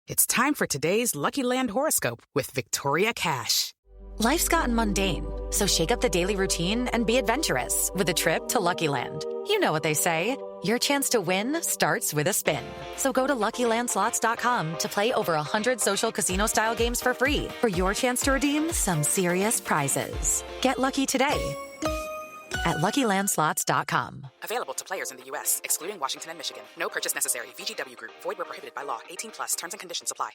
It's time for today's Lucky Land horoscope with Victoria Cash. Life's gotten mundane, so shake up the daily routine and be adventurous with a trip to Lucky Land. You know what they say, your chance to win starts with a spin. So go to LuckyLandSlots.com to play over 100 social casino-style games for free for your chance to redeem some serious prizes. Get lucky today at LuckyLandSlots.com. Available to players in the U.S., excluding Washington and Michigan. No purchase necessary. VGW Group. Void where prohibited by law. 18+. Terms and conditions apply.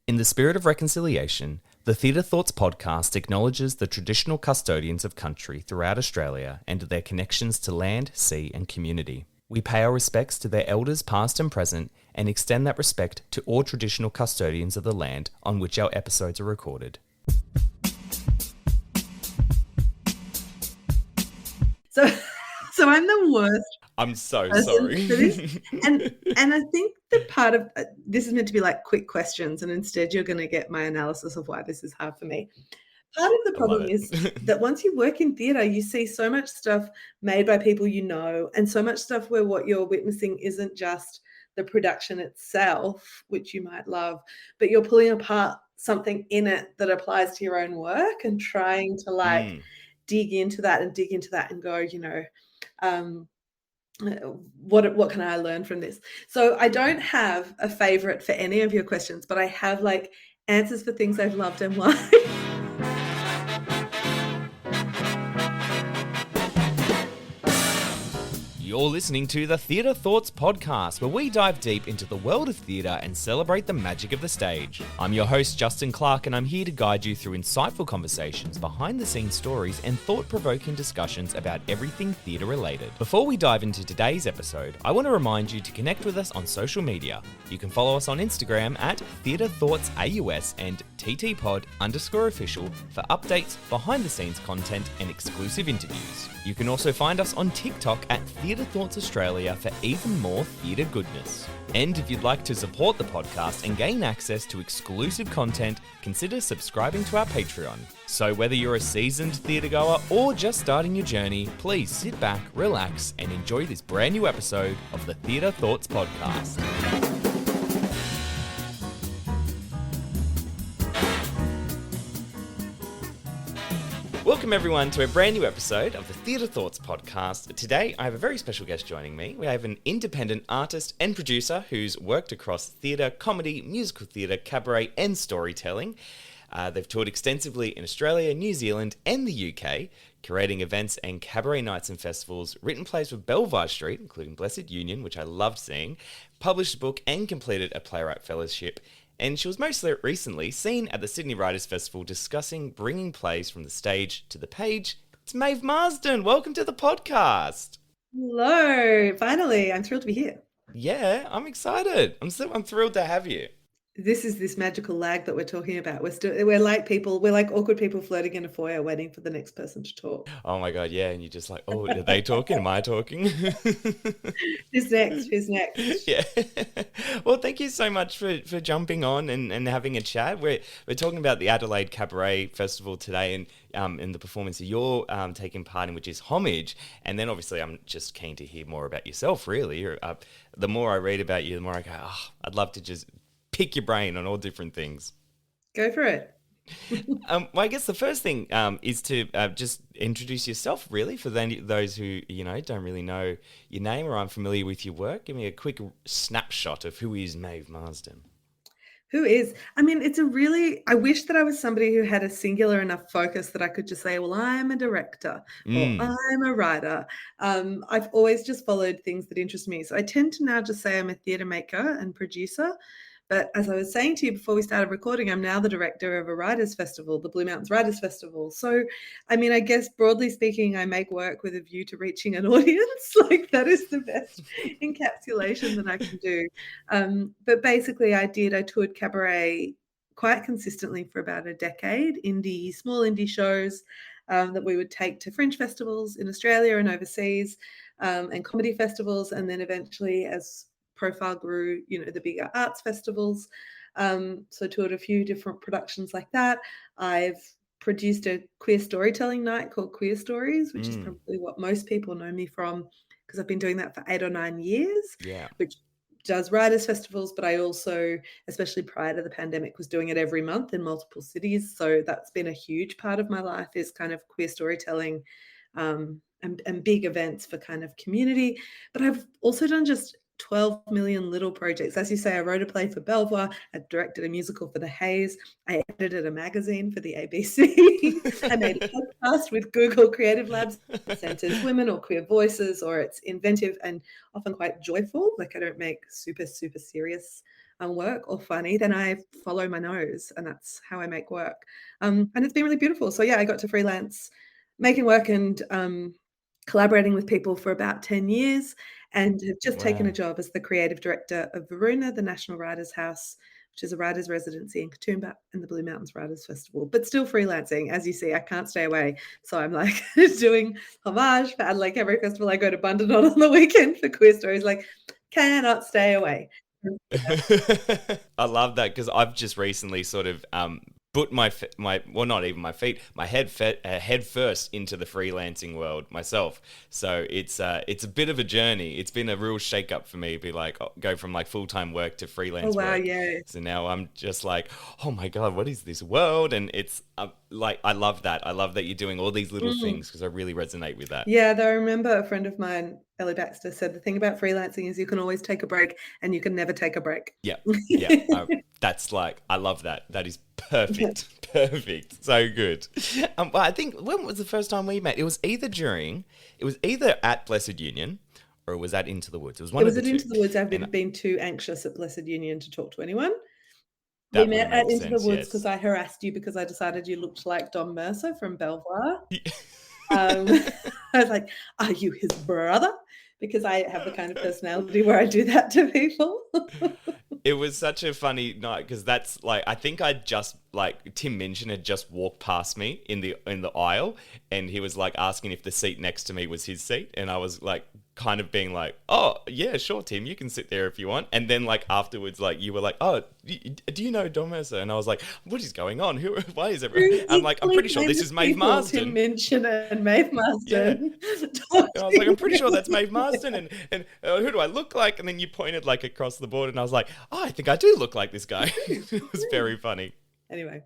In the spirit of reconciliation, the Theatre Thoughts podcast acknowledges the traditional custodians of country throughout Australia and their connections to land, sea and community. We pay our respects to their elders past and present and extend that respect to all traditional custodians of the land on which our episodes are recorded. So I'm the worst. I'm so sorry. For this. And I think the part of this is meant to be like quick questions, and instead you're going to get my analysis of why this is hard for me. Part of the problem is that once you work in theatre, you see so much stuff made by people you know, and so much stuff where what you're witnessing isn't just the production itself, which you might love, but you're pulling apart something in it that applies to your own work and trying to dig into that and go, what can I learn from this? So I don't have a favorite for any of your questions, but I have like answers for things I've loved and why. You're listening to the Theatre Thoughts podcast, where we dive deep into the world of theatre and celebrate the magic of the stage. I'm your host, Justin Clark, and I'm here to guide you through insightful conversations, behind-the-scenes stories, and thought-provoking discussions about everything theatre-related. Before we dive into today's episode, I want to remind you to connect with us on social media. You can follow us on Instagram at TheatreThoughtsAUS and TTPod_official for updates, behind-the-scenes content, and exclusive interviews. You can also find us on TikTok at Theatre Thoughts Australia for even more theatre goodness. And if you'd like to support the podcast and gain access to exclusive content, consider subscribing to our Patreon. So whether you're a seasoned theatregoer or just starting your journey, please sit back, relax, and enjoy this brand new episode of the Theatre Thoughts podcast. Welcome everyone to a brand new episode of the Theatre Thoughts podcast. Today I have a very special guest joining me. We have an independent artist and producer who's worked across theatre, comedy, musical theatre, cabaret and storytelling. They've toured extensively in Australia, New Zealand and the UK, curating events and cabaret nights and festivals, written plays for Belvoir St, including Blessed Union, which I loved seeing, published a book and completed a playwright fellowship. And she was most recently seen at the Sydney Writers' Festival discussing bringing plays from the stage to the page. It's Maeve Marsden. Welcome to the podcast. Hello. Finally, I'm thrilled to be here. Yeah, I'm excited. I'm thrilled to have you. This is this magical lag that we're talking about. We're like awkward people floating in a foyer waiting for the next person to talk. Oh my God, yeah. And you're just like, oh, are they talking? Am I talking? Who's next? Yeah. Well, thank you so much for jumping on and having a chat. We're talking about the Adelaide Cabaret Festival today and the performance that you're taking part in, which is Homage. And then obviously I'm just keen to hear more about yourself, really. The more I read about you, the more I go, I'd love to just pick your brain on all different things. Go for it. Well, I guess the first thing is to just introduce yourself, really, for those who don't really know your name or aren't familiar with your work. Give me a quick snapshot of who is Maeve Marsden. Who is? I mean, I wish that I was somebody who had a singular enough focus that I could just say, well, I'm a director or I'm a writer. I've always just followed things that interest me. So I tend to now just say I'm a theatre maker and producer. But as I was saying to you before we started recording, I'm now the director of a writers' festival, the Blue Mountains Writers' Festival. So, I mean, I guess broadly speaking, I make work with a view to reaching an audience. Like that is the best encapsulation that I can do. But basically I toured cabaret quite consistently for about a decade, small indie shows that we would take to fringe festivals in Australia and overseas and comedy festivals. And then eventually as profile grew, the bigger arts festivals. So toured a few different productions like that. I've produced a queer storytelling night called Queer Stories, which is probably what most people know me from because I've been doing that for 8 or 9 years, which does writers' festivals, but I also, especially prior to the pandemic, was doing it every month in multiple cities. So that's been a huge part of my life, is kind of queer storytelling, and big events for kind of community. But I've also done just 12 million little projects. As you say, I wrote a play for Belvoir, I directed a musical for the Hays, I edited a magazine for the ABC, I made a podcast with Google Creative Labs, centers women or queer voices, or it's inventive and often quite joyful. Like, I don't make super, super serious work or funny. Then I follow my nose, and that's how I make work. And it's been really beautiful. So yeah, I got to freelance making work and collaborating with people for about 10 years, and have just taken a job as the creative director of Varuna, the National Writers' House, which is a writers' residency in Katoomba, and the Blue Mountains Writers' Festival, but still freelancing. As you see, I can't stay away. So I'm like doing Homage for Adelaide Cabaret Festival. I go to Bundanon on the weekend for queer stories, like cannot stay away. I love that, because I've just recently sort of put my well, not even my feet, my head first into the freelancing world myself. So it's a bit of a journey. It's been a real shake up for me. Be like, go from like full time work to freelance work. Yeah. So now I'm just like, oh my god, what is this world? And it's like, I love that. I love that you're doing all these little things, because I really resonate with that. Yeah, though I remember a friend of mine, Ellie Baxter, said the thing about freelancing is you can always take a break, and you can never take a break. Yeah. That's like, I love that. That is perfect. Perfect. So good. But I think, when was the first time we met? It was either at Blessed Union, or it was at Into the Woods. It was one of the two. Into the Woods. I've been too anxious at Blessed Union to talk to anyone. We met at Into the Woods because I harassed you because I decided you looked like Dom Mercer from Belvoir. I was like, are you his brother? Because I have the kind of personality where I do that to people. It was such a funny night, because that's like, I think I just, like, Tim Minchin had just walked past me in the aisle, and he was like asking if the seat next to me was his seat, and I was like kind of being like, oh yeah, sure, Tim, you can sit there if you want. And then like afterwards, like, you were like, oh, do you know Dom Mercer? And I was like, what is going on? Why is everyone? I'm like, I'm pretty sure this is Maeve Marsden. Tim Minchin and Maeve Marsden. Yeah. I was like, I'm pretty sure that's Maeve Marsden, and who do I look like? And then you pointed like across the board, and I was like, oh, I think I do look like this guy. It was very funny. Anyway,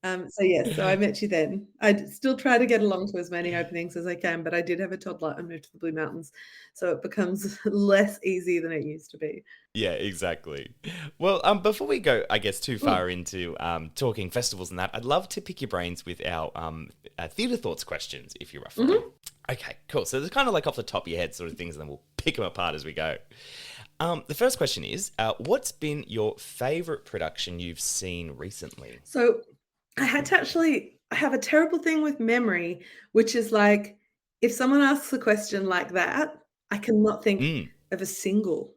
so I met you then. I still try to get along to as many openings as I can, but I did have a toddler and moved to the Blue Mountains, so it becomes less easy than it used to be. Yeah, exactly. Well, before we go, I guess, too far into talking festivals and that, I'd love to pick your brains with our theatre thoughts questions, if you're up for it. Okay, cool. So they're kind of like off the top of your head sort of things, and then we'll pick them apart as we go. The first question is, what's been your favourite production you've seen recently? So I have a terrible thing with memory, which is like, if someone asks a question like that, I cannot think of a single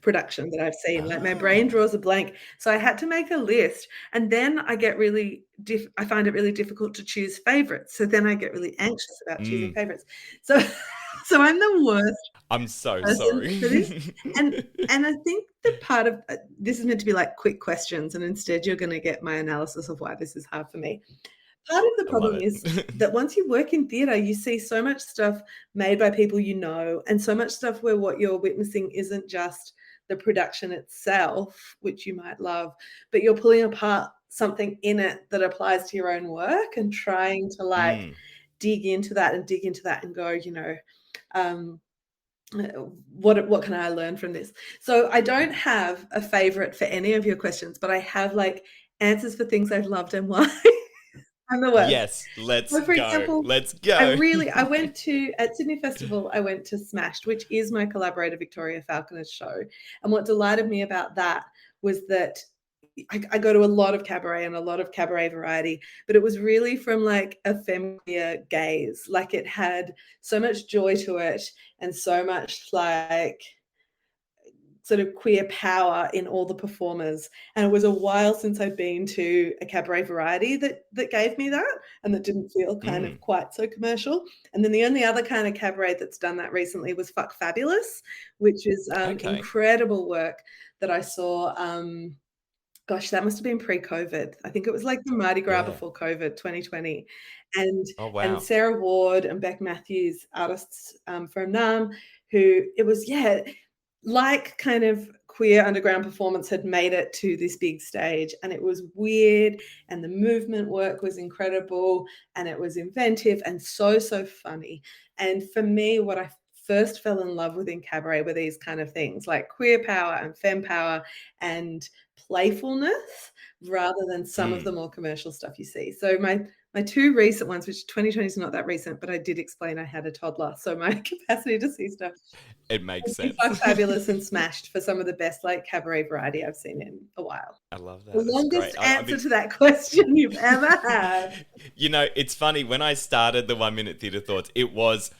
production that I've seen. Like, my brain draws a blank. So I had to make a list, and then I get I find it really difficult to choose favorites. So then I get really anxious about choosing favorites. So I'm the worst. I'm so sorry. For this. And I think that part of this is meant to be like quick questions, and instead you're going to get my analysis of why this is hard for me. Part of the problem is that once you work in theatre, you see so much stuff made by people you know, and so much stuff where what you're witnessing isn't just the production itself, which you might love, but you're pulling apart something in it that applies to your own work, and trying to like dig into that and go, you know, what can I learn from this? So I don't have a favorite for any of your questions, but I have like answers for things I've loved and why. I'm the worst. Yes, let's go. I went to, at Sydney Festival, I went to Smashed, which is my collaborator Victoria Falconer's show. And what delighted me about that was that I go to a lot of cabaret and a lot of cabaret variety, but it was really from like a feminine gaze. Like, it had so much joy to it, and so much like sort of queer power in all the performers. And it was a while since I'd been to a cabaret variety that gave me that, and that didn't feel kind of quite so commercial. And then the only other kind of cabaret that's done that recently was Fuck Fabulous, which is incredible work that I saw. Gosh, that must have been pre-COVID. I think it was like the Mardi Gras before COVID, 2020. And and Sarah Ward and Beck Matthews, artists from NAM, who it was, like kind of queer underground performance had made it to this big stage, and it was weird, and the movement work was incredible, and it was inventive and so funny. And for me, what I first fell in love with in cabaret were these kind of things like queer power and femme power and playfulness, rather than some of the more commercial stuff you see. So my two recent ones, which 2020 is not that recent, but I did explain I had a toddler, so my capacity to see stuff, It makes I think, sense. are fabulous and smashed for some of the best like cabaret variety I've seen in a while. I love that. The That's longest great. answer to that question you've ever had. You know, it's funny. When I started the 1 minute theatre thoughts, it was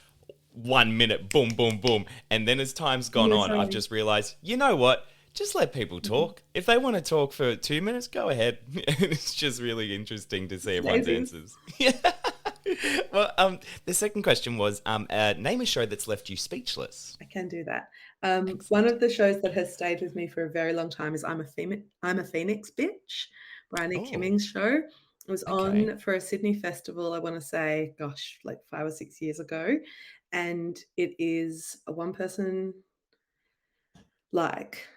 1 minute, boom, boom, boom. And then as time's gone on, I've just realised, you know what? Just let people talk. If they want to talk for 2 minutes, go ahead. It's just really interesting to see everyone's answers. Yeah. Well, the second question was, name a show that's left you speechless. I can do that. One of the shows that has stayed with me for a very long time is I'm a Phoenix Bitch, Bryony Kimming's show. It was on for a Sydney festival, I want to say, gosh, like 5 or 6 years ago. And it is a one-person, like,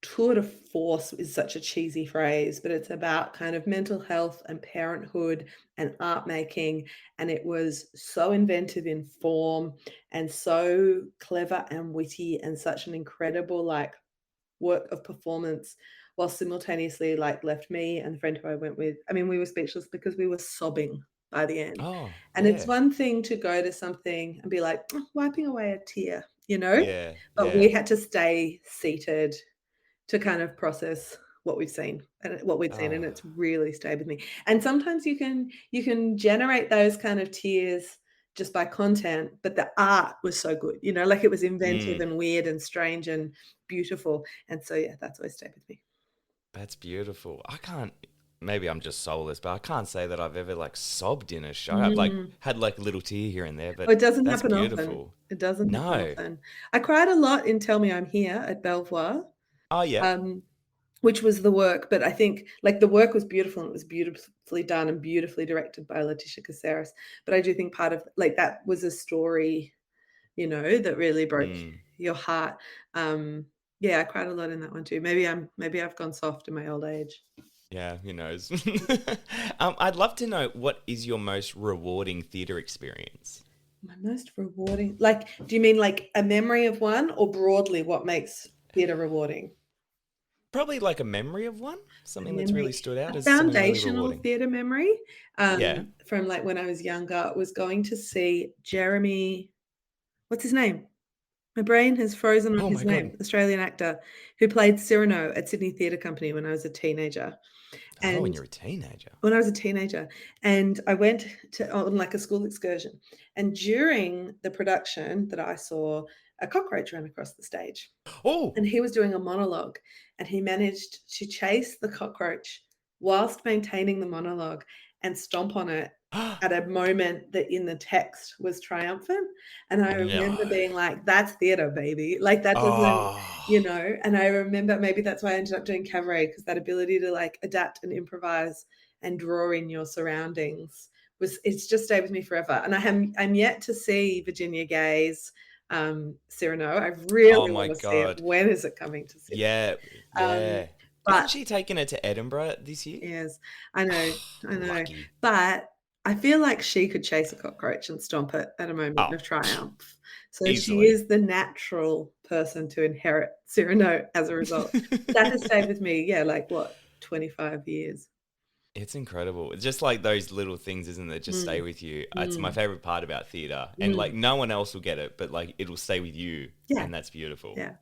tour de force is such a cheesy phrase, but it's about kind of mental health and parenthood and art making. And it was so inventive in form and so clever and witty and such an incredible like work of performance, while simultaneously like left me and the friend who I went with, I mean, we were speechless because we were sobbing by the end. Oh, And it's one thing to go to something and be like, wiping away a tear, you know? Yeah. But we had to stay seated to kind of process what we've seen and what we'd seen, and it's really stayed with me. And sometimes you can generate those kind of tears just by content, but the art was so good, you know, like it was inventive and weird and strange and beautiful. And so yeah, that's always stayed with me. That's beautiful. Maybe I'm just soulless, but I can't say that I've ever like sobbed in a show. I've like had like a little tear here and there, but it doesn't that's happen beautiful. often. It doesn't happen often. I cried a lot in Tell Me I'm Here at Belvoir. Oh yeah. Which was the work, but I think like the work was beautiful and it was beautifully done and beautifully directed by Letitia Caceres. But I do think part of like that was a story, you know, that really broke your heart. Yeah, I cried a lot in that one too. Maybe I've gone soft in my old age. Yeah, who knows? I'd love to know, what is your most rewarding theatre experience? My most rewarding, like, do you mean like a memory of one, or broadly what makes theatre rewarding? Probably like a memory of one, something that's really stood out as foundational really theatre memory. From like when I was younger was going to see Jeremy, what's his name? My brain has frozen on his name. Australian actor who played Cyrano at Sydney Theatre Company when I was a teenager. And when you're a teenager? When I was a teenager. And I went on like a school excursion. And during the production that I saw, a cockroach ran across the stage. Oh! And he was doing a monologue, and he managed to chase the cockroach whilst maintaining the monologue and stomp on it at a moment that in the text was triumphant. And I remember being like, that's theatre, baby. Like that doesn't, you know, and I remember maybe that's why I ended up doing cabaret, because that ability to like adapt and improvise and draw in your surroundings it's just stayed with me forever. And I'm yet to see Virginia Gay's Cyrano. I really want to see it. When is it coming to Sydney? Yeah. Isn't she taking it to Edinburgh this year? Yes, I know. Lucky. But I feel like she could chase a cockroach and stomp it at a moment of triumph. So easily. She is the natural person to inherit Cyrano as a result. That has stayed with me, like what, 25 years. It's incredible. It's just like those little things, isn't it? Just stay with you. It's my favorite part about theatre. And like no one else will get it, but like it'll stay with you. Yeah. And that's beautiful. Yeah.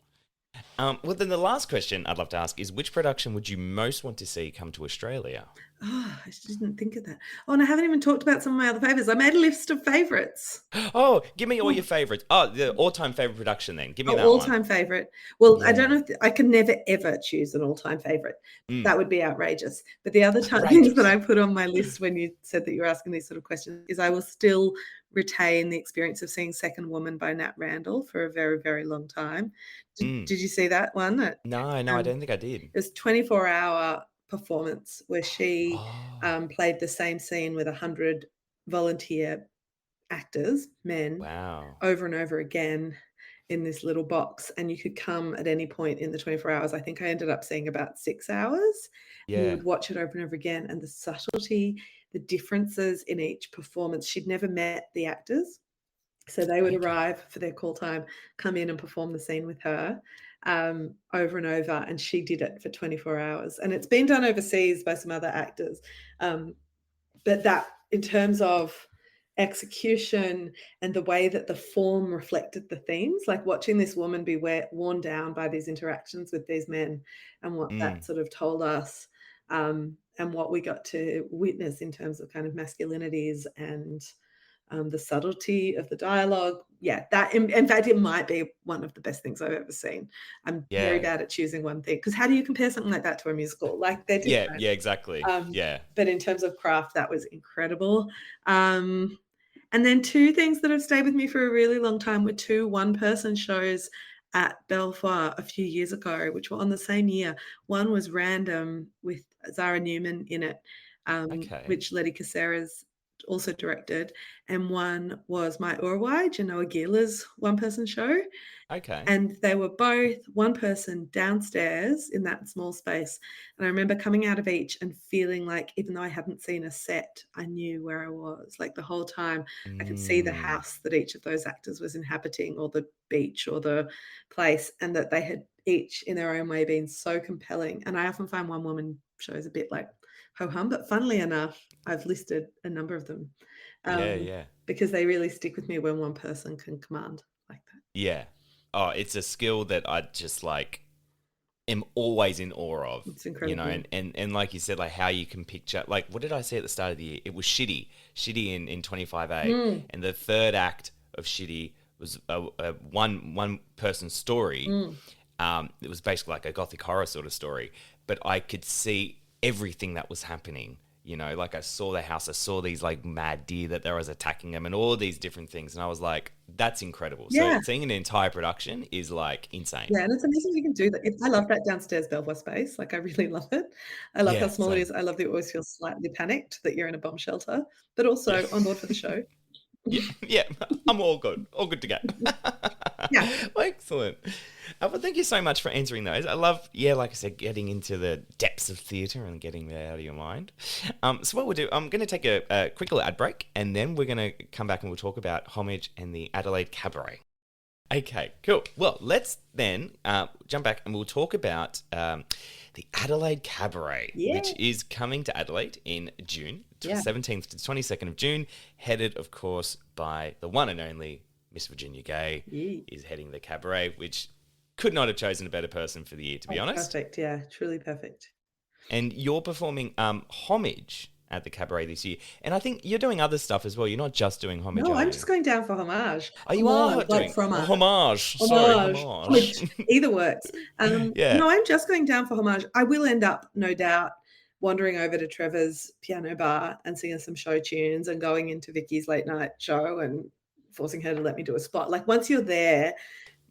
Well, then the last question I'd love to ask is, which production would you most want to see come to Australia? Oh, I didn't think of that. Oh, and I haven't even talked about some of my other favourites. I made a list of favourites. Oh, give me all your favourites. Oh, the all-time favourite production then. Give me that one. All-time favourite. Well, I don't know if I can never, ever choose an all-time favourite. That would be outrageous. But the other things that I put on my list when you said that you were asking these sort of questions is I will still retain the experience of seeing Second Woman by Nat Randall for a very, very long time. Did you see that one? No, I don't think I did. It was 24-hour performance where she played the same scene with 100 volunteer actors, men, over and over again. in this little box, and you could come at any point in the 24 hours. I think I ended up seeing about 6 hours. And we Yeah. would watch it over and over again, and the subtlety, the differences in each performance. She'd never met the actors, so they would Okay. arrive for their call time, come in and perform the scene with her over and over, and she did it for 24 hours. And it's been done overseas by some other actors. But that, in terms of execution and the way that the form reflected the themes, like watching this woman be worn down by these interactions with these men, and what that sort of told us, and what we got to witness in terms of kind of masculinities and the subtlety of the dialogue. Yeah, that in fact, it might be one of the best things I've ever seen. I'm very Yeah. bad at choosing one thing, because how do you compare something like that to a musical? Like, they're Yeah. different. Yeah. Exactly. Yeah. But in terms of craft, that was incredible. And then two things that have stayed with me for a really long time were two one-person shows at Belvoir a few years ago, which were on the same year. One was Random with Zara Newman in it, Okay. which Letty Caceres also directed, and one was My Urwai, Genoa Gila's one-person show. Okay. And they were both one person downstairs in that small space. And I remember coming out of each and feeling like, even though I hadn't seen a set, I knew where I was. Like, the whole time I could see the house that each of those actors was inhabiting, or the beach, or the place, and that they had each in their own way been so compelling. And I often find one woman shows a bit like ho-hum, but funnily enough, I've listed a number of them, Yeah. Yeah. because they really stick with me when one person can command like that. Yeah. Oh, it's a skill that I just like am always in awe of. It's incredible. And like you said, like how you can picture, like, what did I say at the start of the year? It was Shitty in 25A, and the third act of Shitty was a one person story. It was basically like a gothic horror sort of story, but I could see everything that was happening. Like, I saw the house, I saw these like mad deer that there was attacking them, and all these different things, and I was like, that's incredible. Yeah. So seeing an entire production is like insane. Yeah, and it's amazing you can do that. I love that downstairs Belvoir space. Like, I really love it. I love how Yeah, small it same. is. I love that you always feel slightly panicked that you're in a bomb shelter, but also on board for the show. Yeah, I'm all good to go. Yeah. Well, excellent. Well, thank you so much for answering those. I love, like I said, getting into the depths of theatre and getting that out of your mind. So what we'll do, I'm going to take a quick little ad break, and then we're going to come back and we'll talk about Homage and the Adelaide Cabaret. Okay, cool. Well, let's then jump back and we'll talk about the Adelaide Cabaret, which is coming to Adelaide in June, 17th to the 22nd of June, headed, of course, by the one and only Miss Virginia Gay, is heading the cabaret, which could not have chosen a better person for the year, to be honest. Perfect, yeah, truly perfect. And you're performing Homage at the cabaret this year. And I think you're doing other stuff as well. You're not just doing Homage. No, I'm just going down for Homage. Oh, you are doing Homage. Sorry, Homage. Either works. Yeah. No, I'm just going down for Homage. I will end up, no doubt, wandering over to Trevor's piano bar and singing some show tunes, and going into Vicky's late night show and forcing her to let me do a spot. Like, once you're there,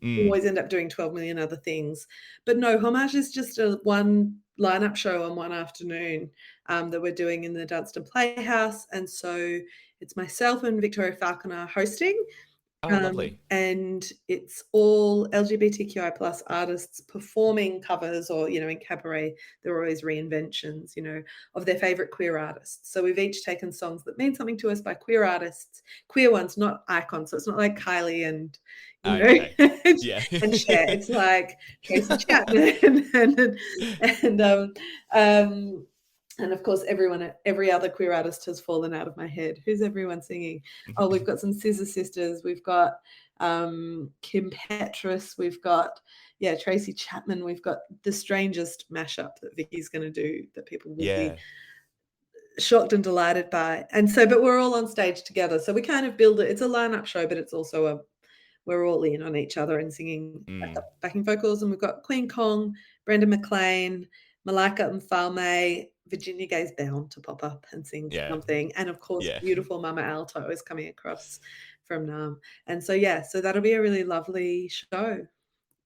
you always end up doing 12 million other things. But no, Homage is just a one lineup show on one afternoon that we're doing in the Dunstan Playhouse. And so it's myself and Victoria Falconer hosting. Oh, lovely. And it's all LGBTQI plus artists performing covers, or, in cabaret, there are always reinventions, of their favorite queer artists. So we've each taken songs that mean something to us by queer artists, queer ones, not icons. So it's not like Kylie and, Okay. Yeah. and Cher. It's like Tracy Chapman and of course, every other queer artist has fallen out of my head. Who's everyone singing? Oh, we've got some Scissor Sisters. We've got Kim Petras. We've got, Tracy Chapman. We've got the strangest mashup that Vicky's going to do that people will be shocked and delighted by. And so, but we're all on stage together. So we kind of build it. It's a lineup show, but it's also we're all in on each other and singing backing vocals. And we've got Queen Kong, Brenda McLean, Malika and Falme, Virginia Gay's bound to pop up and sing something. And of course, beautiful Mama Alto is coming across from Nam. And so, so that'll be a really lovely show.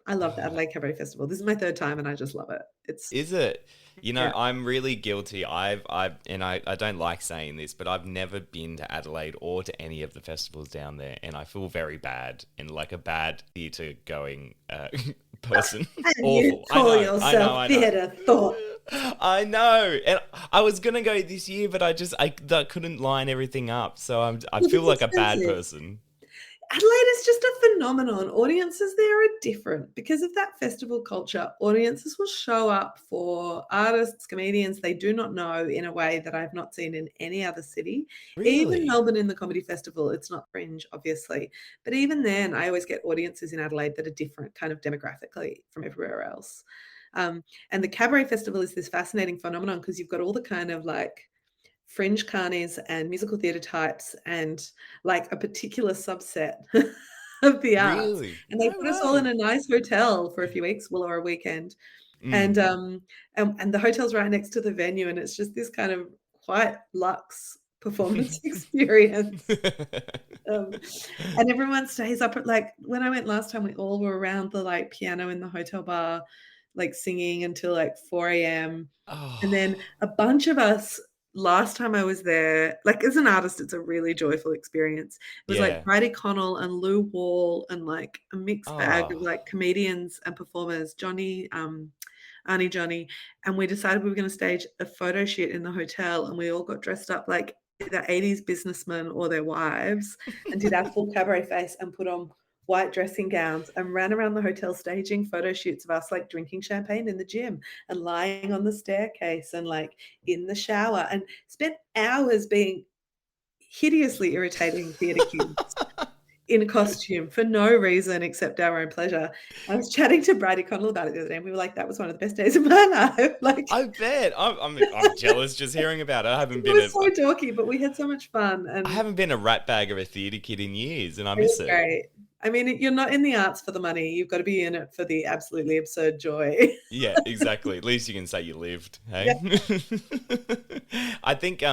I love the Adelaide Cabaret Festival. This is my third time and I just love it. It's Is it? yeah. I'm really guilty. I don't like saying this, but I've never been to Adelaide or to any of the festivals down there, and I feel very bad and like a bad theatre going person. And you Awful. call I know, yourself I know. theatre thought. I know, and I was gonna go this year, but I couldn't line everything up, so I Look, feel it's like a bad expensive. person. Adelaide is just a phenomenon. Audiences there are different because of that festival culture. Audiences will show up for artists, comedians they do not know in a way that I've not seen in any other city. Even Really? Melbourne in the Comedy Festival, it's not fringe, obviously. But even then, I always get audiences in Adelaide that are different kind of demographically from everywhere else. And the Cabaret Festival is this fascinating phenomenon because you've got all the kind of like fringe carnies and musical theatre types and like a particular subset of the arts. Really? And they No put us all in way. a nice hotel for a few weeks, well, or a weekend. Mm. And the hotel's right next to the venue, and it's just this kind of quite luxe performance experience. Um, and everyone stays up at like when I went last time, we all were around the like piano in the hotel bar, like singing until like 4 a.m. And Oh, then a bunch of us last time I was there, like as an artist, it's a really joyful experience. It was like yeah. Bridie Connell and Lou Wall and like a mixed bag of Oh. like comedians and performers, Johnny, Arnie Johnny, and we decided we were going to stage a photo shoot in the hotel, and we all got dressed up like either 80s businessmen or their wives and did our full cabaret face and put on white dressing gowns and ran around the hotel staging photo shoots of us like drinking champagne in the gym and lying on the staircase and like in the shower and spent hours being hideously irritating theatre kids in costume for no reason except our own pleasure. I was chatting to Bridie Connell about it the other day, and we were like, "That was one of the best days of my life." Like, I bet. I'm jealous just hearing about it. it was so dorky, but we had so much fun, I and haven't been a rat bag of a theatre kid in years, and I it was miss it. great. I mean, you're not in the arts for the money. You've got to be in it for the absolutely absurd joy. Yeah, exactly. At least you can say you lived, hey? Yeah. I think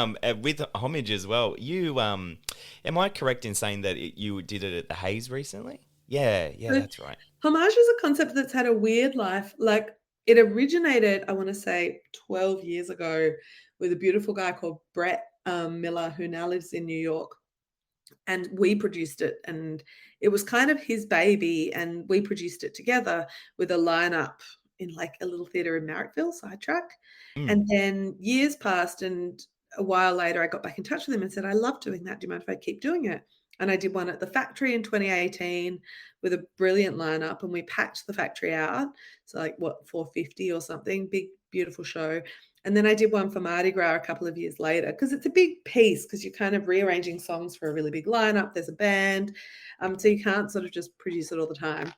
with Homage as well, you am I correct in saying that you did it at the Hayes recently? Yeah, yeah, So that's right. Homage is a concept that's had a weird life. Like it originated, I want to say 12 years ago with a beautiful guy called Brett Miller, who now lives in New York. And we produced it, and it was kind of his baby, and we produced it together with a lineup in like a little theater in Marrickville, Sidetrack. Mm. And then years passed, and a while later, I got back in touch with him and said, "I love doing that. Do you mind if I keep doing it?" And I did one at the Factory in 2018 with a brilliant lineup, and we packed the Factory out. So like what 450 or something, big beautiful show. And then I did one for Mardi Gras a couple of years later because it's a big piece because you're kind of rearranging songs for a really big lineup. There's a band. So you can't sort of just produce it all the time.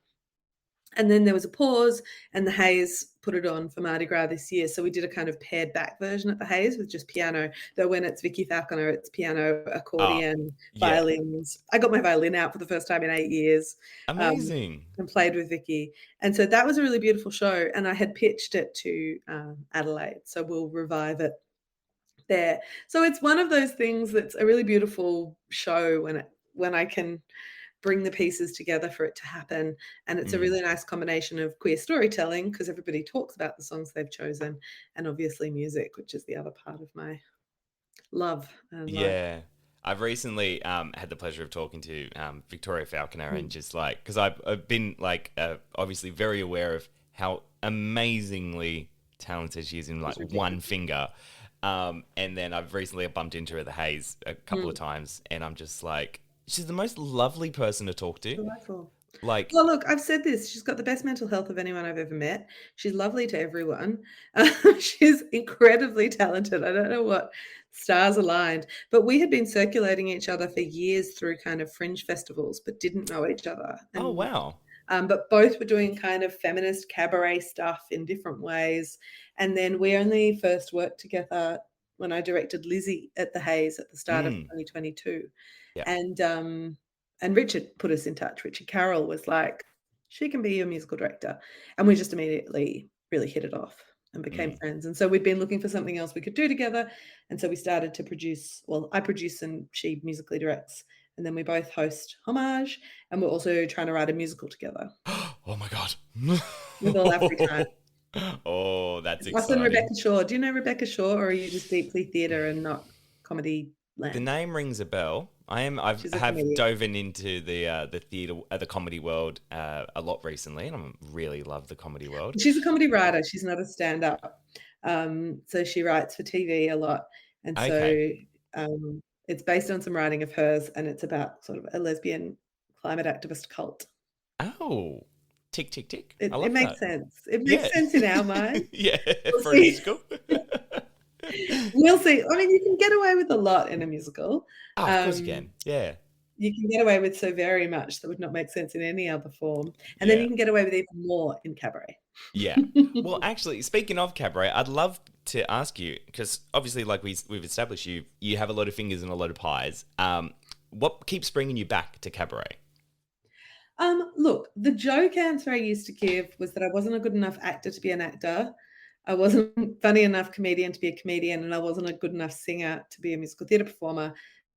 And then there was a pause, and the Hayes put it on for Mardi Gras this year. So we did a kind of pared back version at the Hayes with just piano. Though when it's Vicky Falconer, it's piano, Ah, accordion, yeah. violins. I got my violin out for the first time in 8 years. Um, Amazing. and played with Vicky. And so that was a really beautiful show. And I had pitched it to Adelaide. So we'll revive it there. So it's one of those things that's a really beautiful show when I can bring the pieces together for it to happen. And it's a Mm. really nice combination of queer storytelling because everybody talks about the songs they've chosen, and obviously music, which is the other part of my love and life. Yeah. I've recently had the pleasure of talking to Victoria Falconer and Mm. just like, because I've been like obviously very aware of how amazingly talented she is in like It's ridiculous. one finger. And then I've recently bumped into her at the Hayes a couple of Mm. times, and I'm just like, she's the most lovely person to talk to. Delightful. Like, Well, look, I've said this. She's got the best mental health of anyone I've ever met. She's lovely to everyone. She's incredibly talented. I don't know what stars aligned, but we had been circulating each other for years through kind of fringe festivals, but didn't know each other. oh And wow. but both were doing kind of feminist cabaret stuff in different ways. And then we only first worked together when I directed Lizzie at the Hayes at the start of Mm, 2022. yeah. And Richard put us in touch. Richard Carroll was like, she can be your musical director. And we just immediately really hit it off and became Mm. friends. And so we'd been looking for something else we could do together. And so we started to produce, well, I produce and she musically directs. And then we both host Homage. And we're also trying to write a musical together Oh my God. with all our free time. Oh, that's Us and exciting. Rebecca Shaw. Do you know Rebecca Shaw, or are you just deeply theatre and not comedy The land? name rings a bell. I've She's a have comedian. dove into the theater, the comedy world a lot recently, and I really love the comedy world. She's a comedy writer. She's not a stand-up. So she writes for TV a lot, and Okay. so it's based on some writing of hers, and it's about sort of a lesbian climate activist cult. Oh, tick tick tick. I It love makes that. sense. It Yeah. makes sense in our mind. Yeah, We'll for a see. musical. We'll see. I mean, you can get away with a lot in a musical. Oh, of course you Um, can. Yeah. you can get away with so very much that would not make sense in any other form, and then Yeah. you can get away with even more in cabaret. Yeah. Well, actually, speaking of cabaret, I'd love to ask you, because obviously, like we've established, you have a lot of fingers and a lot of pies. What keeps bringing you back to cabaret? Look, the joke answer I used to give was that I wasn't a good enough actor to be an actor. I wasn't funny enough comedian to be a comedian, and I wasn't a good enough singer to be a musical theatre performer.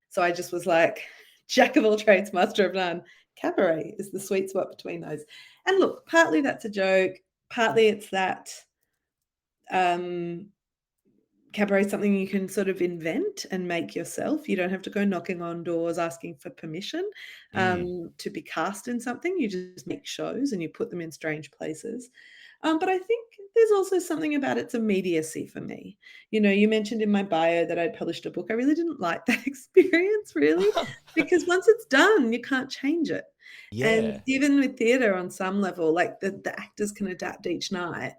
So I just was like, jack of all trades, master of none. Cabaret is the sweet spot between those. And look, partly that's a joke, partly it's that um, cabaret is something you can sort of invent and make yourself. You don't have to go knocking on doors asking for permission Mm, to be cast in something. You just make shows and you put them in strange places. But I think there's also something about its immediacy for me. You know, you mentioned in my bio that I'd published a book. I really didn't like that experience, really, because once it's done, you can't change it. And yeah. even with theatre on some level, like the actors can adapt each night.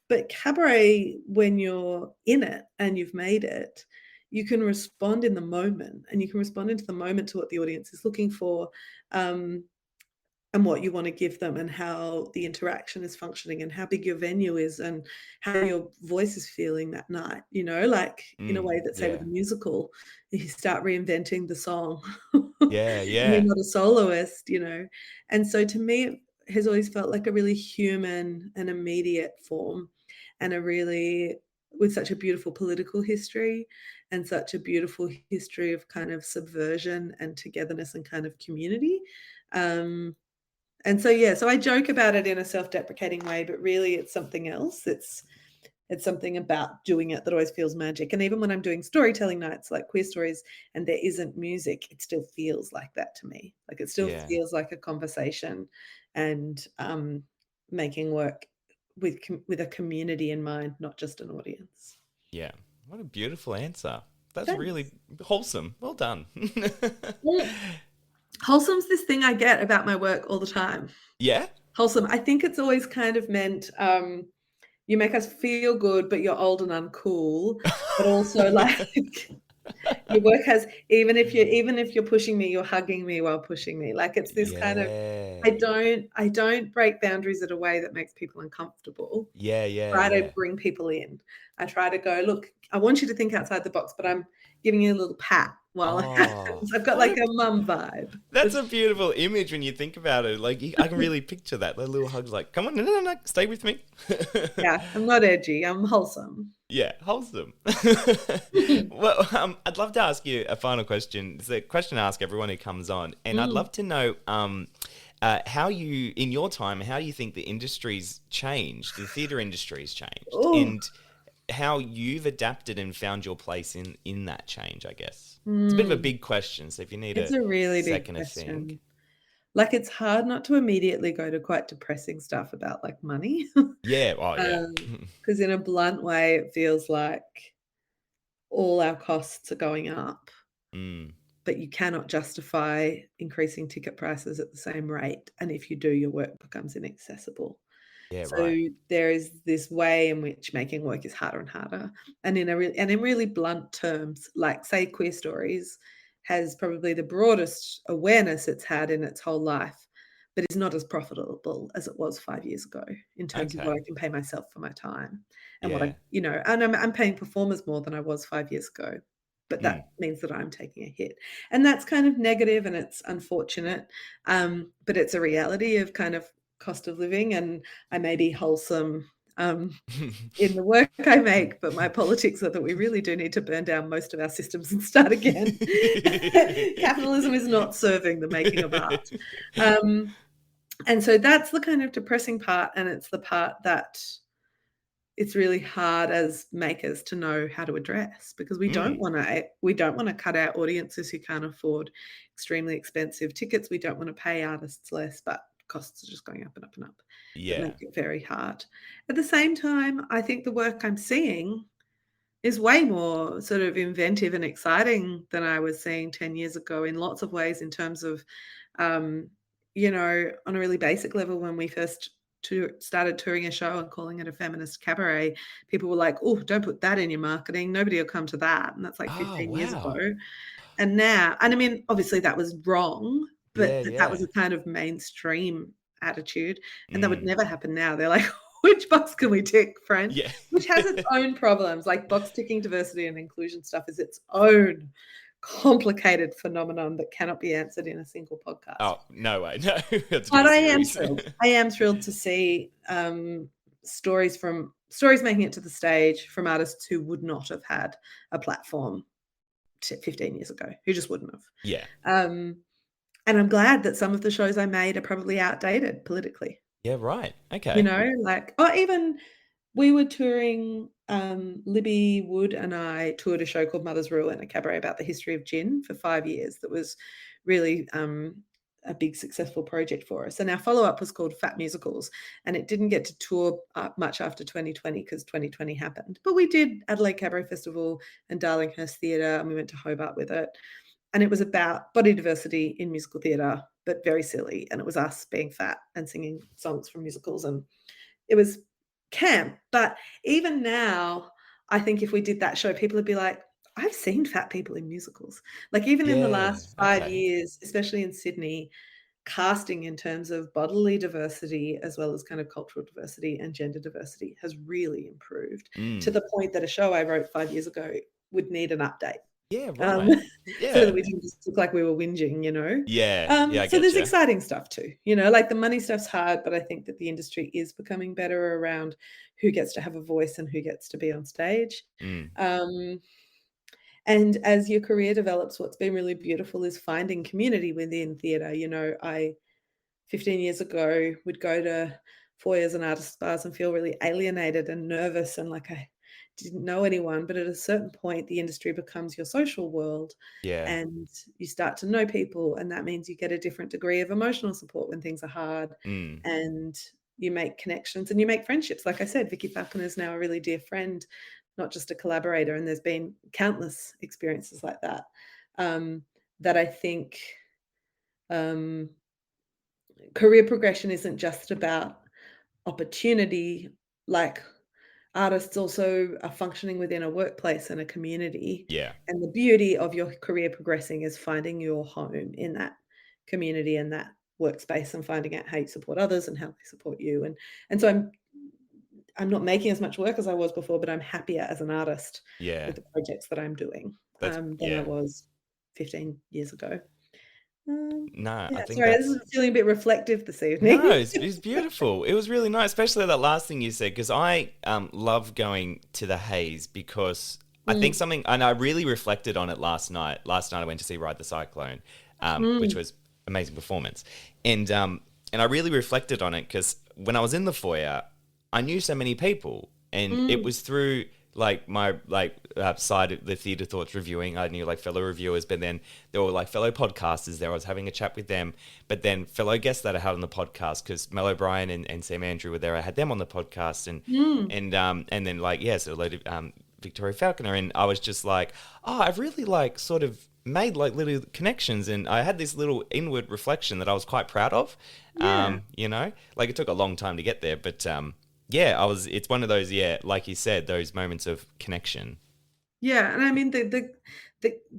But cabaret, when you're in it and you've made it, you can respond in the moment, and you can respond into the moment to what the audience is looking for, um, and what you want to give them, and how the interaction is functioning, and how big your venue is, and how your voice is feeling that night. You know, like in a Mm, way that, say, with yeah. a musical, you start reinventing the song, Yeah. and you're Yeah. not a soloist. You know, and so to me, it has always felt like a really human and immediate form, and a really with such a beautiful political history and such a beautiful history of kind of subversion and togetherness and kind of community. Um, and so, yeah, so I joke about it in a self-deprecating way, but really it's something else. It's something about doing it that always feels magic. And even when I'm doing storytelling nights like queer stories and there isn't music, it still feels like that to me. Like it still Yeah. feels like a conversation and making work with a community in mind, not just an audience. Yeah. What a beautiful answer. That's Thanks. really wholesome. Well done. Mm. Wholesome's this thing I get about my work all the time. Yeah. Wholesome. I think it's always kind of meant you make us feel good, but you're old and uncool. But also like your work has even if you're pushing me, you're hugging me while pushing me. Like it's this kind of Yeah. I don't break boundaries in a way that makes people uncomfortable. Yeah. Yeah. Try to Yeah. bring people in. I try to go, look, I want you to think outside the box, but I'm giving you a little pat while it Oh, happens. I've got what like a a mum vibe. that's a beautiful image when you think about it. Like I can really picture that. The little hugs, like, come on, no, stay with me. Yeah, I'm not edgy. I'm wholesome. Yeah, wholesome. Well, I'd love to ask you a final question. It's a question I ask everyone who comes on, and I'd Mm. love to know how you, in your time, how you think the industry's changed, the theatre industry's changed, Oh, and how you've adapted and found your place in that change. I guess it's a bit of a mm. big question. So if you need It's a a really big second to think, question. Like, it's hard not to immediately go to quite depressing stuff about, like, money. yeah, oh yeah, 'Cause in a blunt way, it feels like all our costs are going up, mm, but you cannot justify increasing ticket prices at the same rate, and if you do, your work becomes inaccessible. yeah, right, So there is this way in which making work is harder and harder. And in really blunt terms, like say Queer Stories has probably the broadest awareness it's had in its whole life, but is not as profitable as it was 5 years ago in terms of what okay, I can pay myself for my time and what I, yeah, you know, and I'm paying performers more than I was 5 years ago. But that mm, means that I'm taking a hit. And that's kind of negative and it's unfortunate. But it's a reality of kind of cost of living, and I may be wholesome in the work I make, but my politics are that we really do need to burn down most of our systems and start again. Capitalism is not serving the making of art. Um, And so that's the kind of depressing part, and it's the part that it's really hard as makers to know how to address, because we don't want to cut out audiences who can't afford extremely expensive tickets. We don't want to pay artists less, but costs are just going up and up and up. That Yeah. make it very hard. At the same time, I think the work I'm seeing is way more sort of inventive and exciting than I was seeing 10 years ago in lots of ways, in terms of, on a really basic level, when we first started touring a show and calling it a feminist cabaret, people were like, oh, don't put that in your marketing. Nobody will come to that. And that's like Oh, 15 years ago. wow. And now, and I mean, obviously that was wrong, but that was Yeah. a kind of mainstream attitude. And that would Mm. never happen now. They're like, which box can we tick, friend? Yeah. Which has its own problems. Like, box ticking diversity and inclusion stuff is its own complicated phenomenon that cannot be answered in a single podcast. Oh, no way. No. That's But no I am series. thrilled. I am thrilled to see stories making it to the stage from artists who would not have had a platform 15 years ago, who just wouldn't have. Yeah. And I'm glad that some of the shows I made are probably outdated politically. Yeah, right. Okay. Even we were touring, Libby Wood and I toured a show called Mother's Ruin, a cabaret about the history of gin, for 5 years. That was really a big successful project for us. And our follow-up was called Fat Musicals, and it didn't get to tour much after 2020 because 2020 happened. But we did Adelaide Cabaret Festival and Darlinghurst Theatre, and we went to Hobart with it. And it was about body diversity in musical theatre, but very silly. And it was us being fat and singing songs from musicals. And it was camp. But even now, I think if we did that show, people would be like, I've seen fat people in musicals. Like, even in the last 5 years, especially in Sydney, casting in terms of bodily diversity as well as kind of cultural diversity and gender diversity has really improved, to the point that a show I wrote 5 years ago would need an update. Yeah, right. So that we didn't just look like we were whinging, Yeah. Yeah, I So there's getcha. exciting stuff too, like the money stuff's hard, but I think that the industry is becoming better around who gets to have a voice and who gets to be on stage. And as your career develops, what's been really beautiful is finding community within theatre. I 15 years ago would go to foyers and artist bars and feel really alienated and nervous, and like I didn't know anyone. But at a certain point, the industry becomes your social world, Yeah. and you start to know people, and that means you get a different degree of emotional support when things are hard, and you make connections and you make friendships. Like I said, Vicky Falconer is now a really dear friend, not just a collaborator, and there's been countless experiences like that, that I think career progression isn't just about opportunity. Like, artists also are functioning within a workplace and a community. Yeah. And the beauty of your career progressing is finding your home in that community and that workspace, and finding out how you support others and how they support you. And so I'm not making as much work as I was before, but I'm happier as an artist with the projects that I'm doing than I was 15 years ago. I think sorry, this is feeling a bit reflective this evening. No, it's beautiful. It was really nice, especially that last thing you said, because I love going to the Haze, because I think something, and I really reflected on it last night. Last night I went to see Ride the Cyclone, which was amazing performance, and I really reflected on it because when I was in the foyer, I knew so many people, and it was through my side of the Theatre Thoughts reviewing. I knew fellow reviewers, but then there were fellow podcasters there. I was having a chat with them, but then fellow guests that I had on the podcast, because Mel O'Brien and Sam Andrew were there. I had them on the podcast, and then so a load of Victoria Falconer, and I was just like, oh, I've really sort of made little connections, and I had this little inward reflection that I was quite proud of. It took a long time to get there, but it's one of those, like you said, those moments of connection. Yeah, and I mean the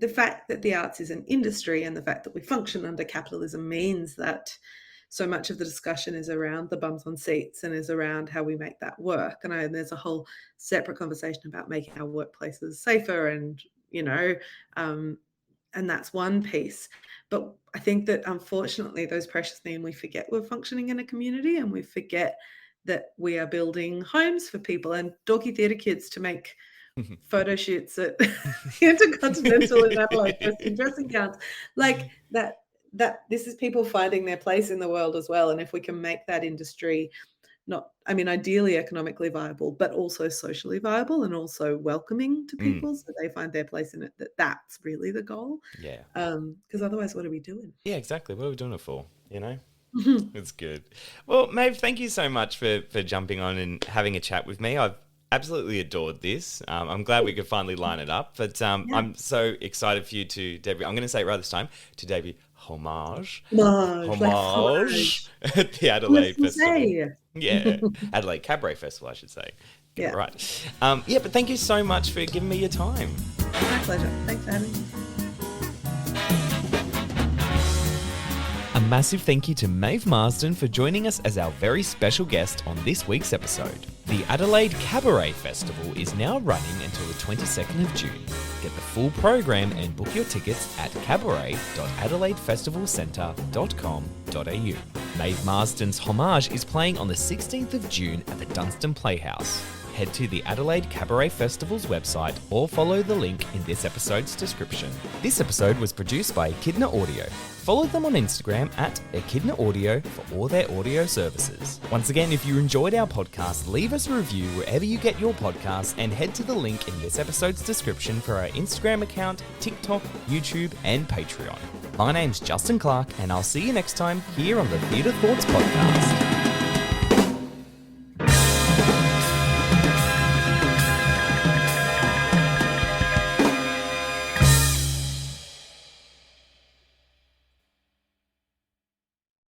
fact that the arts is an industry, and the fact that we function under capitalism, means that so much of the discussion is around the bums on seats and is around how we make that work. And there's a whole separate conversation about making our workplaces safer, and and that's one piece. But I think that unfortunately those pressures mean we forget we're functioning in a community, and we forget that we are building homes for people and dorky theatre kids to make photo shoots at Intercontinental in Adelaide, dressing gowns. Like that that this is people finding their place in the world as well. And if we can make that industry ideally economically viable, but also socially viable and also welcoming to people so they find their place in it, that's really the goal. Yeah. Because otherwise, what are we doing? Yeah, exactly. What are we doing it for? It's good. Well, Maeve, thank you so much for jumping on and having a chat with me. I've absolutely adored this. I'm glad we could finally line it up. But I'm so excited for you to debut. I'm going to say it right this time, to debut Homage at the Adelaide Festival. Yeah, Adelaide Cabaret Festival, I should say. Get it right. But thank you so much for giving me your time. My pleasure. Thanks for having me. A massive thank you to Maeve Marsden for joining us as our very special guest on this week's episode. The Adelaide Cabaret Festival is now running until the 22nd of June. Get the full program and book your tickets at cabaret.adelaidefestivalcentre.com.au. Maeve Marsden's Homage is playing on the 16th of June at the Dunstan Playhouse. Head to the Adelaide Cabaret Festival's website or follow the link in this episode's description. This episode was produced by Echidna Audio. Follow them on Instagram at Echidna Audio for all their audio services. Once again, if you enjoyed our podcast, leave us a review wherever you get your podcasts and head to the link in this episode's description for our Instagram account, TikTok, YouTube, and Patreon. My name's Justin Clark, and I'll see you next time here on the Theatre Thoughts Podcast.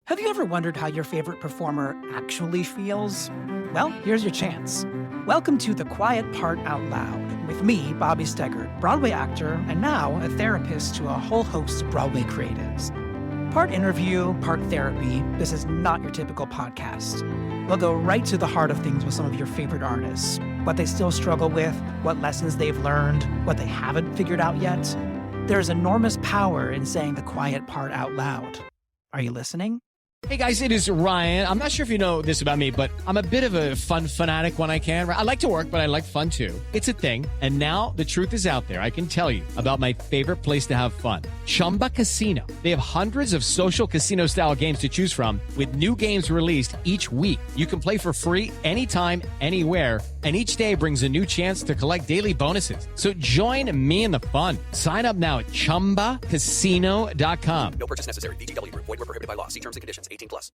Have you ever wondered how your favorite performer actually feels? Well, here's your chance. Welcome to The Quiet Part Out Loud with me, Bobby Steggert, Broadway actor and now a therapist to a whole host of Broadway creatives. Part interview, part therapy, this is not your typical podcast. We'll go right to the heart of things with some of your favorite artists, what they still struggle with, what lessons they've learned, what they haven't figured out yet. There's enormous power in saying the quiet part out loud. Are you listening? Hey guys, it is Ryan. I'm not sure if you know this about me, but I'm a bit of a fun fanatic when I can. I like to work, but I like fun too. It's a thing. And now the truth is out there. I can tell you about my favorite place to have fun. Chumba Casino. They have hundreds of social casino style games to choose from with new games released each week. You can play for free anytime, anywhere. And each day brings a new chance to collect daily bonuses. So join me in the fun. Sign up now at ChumbaCasino.com. No purchase necessary. VGW Group. Void where prohibited by law. See terms and conditions. 18+.